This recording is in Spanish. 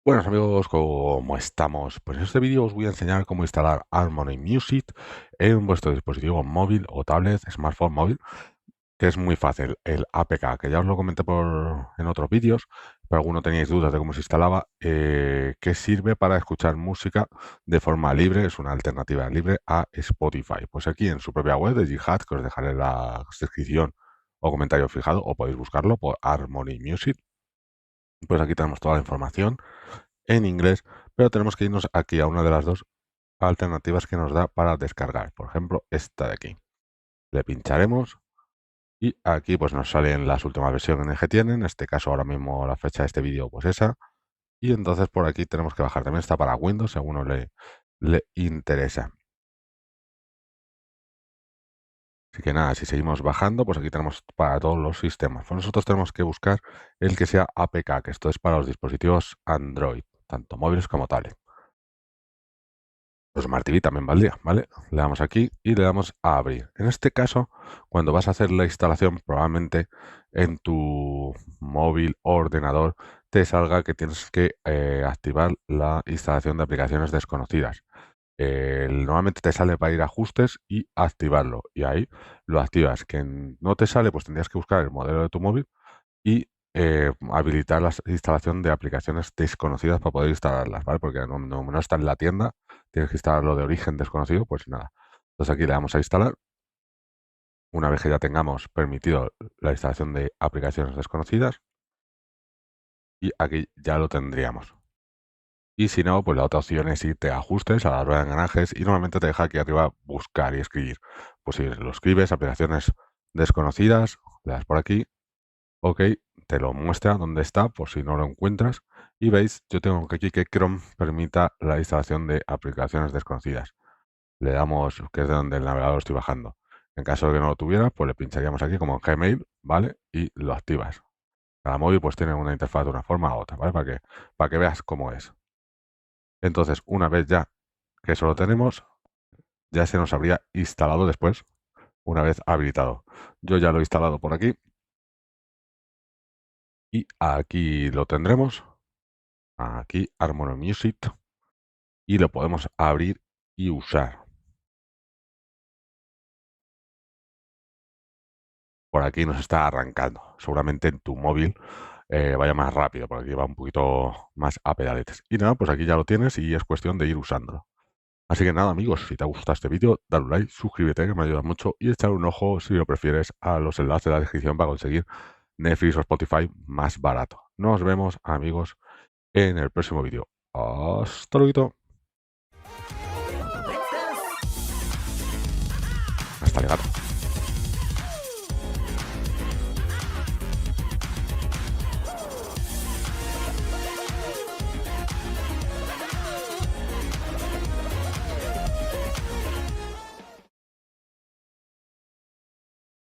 Buenos amigos, ¿cómo estamos? Pues en este vídeo os voy a enseñar cómo instalar Harmony Music en vuestro dispositivo móvil o tablet, smartphone móvil, que es muy fácil. El APK, que ya os lo comenté en otros vídeos, pero alguno teníais dudas de cómo se instalaba, que sirve para escuchar música de forma libre, es una alternativa libre a Spotify. Pues aquí en su propia web de Jihad, que os dejaré en la descripción o comentario fijado, o podéis buscarlo por Harmony Music. Pues aquí tenemos toda la información en inglés, pero tenemos que irnos aquí a una de las dos alternativas que nos da para descargar. Por ejemplo, esta de aquí. Le pincharemos y aquí pues nos salen las últimas versiones que tienen. En este caso ahora mismo la fecha de este vídeo pues esa. Y entonces por aquí tenemos que bajar. También está para Windows, si a uno le interesa. Así que nada, si seguimos bajando, pues aquí tenemos para todos los sistemas. Pues nosotros tenemos que buscar el que sea APK, que esto es para los dispositivos Android, tanto móviles como tales. Los Smart TV también valdría, ¿vale? Le damos aquí y le damos a abrir. En este caso, cuando vas a hacer la instalación, probablemente en tu móvil o ordenador te salga que tienes que activar la instalación de aplicaciones desconocidas. Normalmente te sale para ir a ajustes y activarlo. Y ahí lo activas. Que no te sale, pues tendrías que buscar el modelo de tu móvil y habilitar la instalación de aplicaciones desconocidas para poder instalarlas, ¿vale? Porque no está en la tienda, tienes que instalarlo de origen desconocido, pues nada. Entonces aquí le damos a instalar. Una vez que ya tengamos permitido la instalación de aplicaciones desconocidas, y aquí ya lo tendríamos. Y si no, pues la otra opción es irte a ajustes, a la rueda de engranajes, y normalmente te deja aquí arriba buscar y escribir. Pues si lo escribes, aplicaciones desconocidas, le das por aquí. Ok, te lo muestra dónde está por si no lo encuentras. Y veis, yo tengo que aquí que Chrome permita la instalación de aplicaciones desconocidas. Le damos, que es de donde el navegador estoy bajando. En caso de que no lo tuviera, pues le pincharíamos aquí como en Gmail, ¿vale? Y lo activas. Cada móvil pues tiene una interfaz de una forma u otra, ¿vale? Para que veas cómo es. Entonces, una vez ya que eso lo tenemos, ya se nos habría instalado después, una vez habilitado. Yo ya lo he instalado por aquí. Y aquí lo tendremos. Aquí Harmony Music y lo podemos abrir y usar. Por aquí nos está arrancando. Seguramente en tu móvil vaya más rápido, porque aquí va un poquito más a pedaletes. Y nada, pues aquí ya lo tienes y es cuestión de ir usándolo. Así que nada, amigos, si te ha gustado este vídeo, dale un like, suscríbete, que me ayuda mucho, y echar un ojo, si lo prefieres, a los enlaces de la descripción para conseguir Netflix o Spotify más barato. Nos vemos, amigos, en el próximo vídeo. Hasta luego. Hasta luego.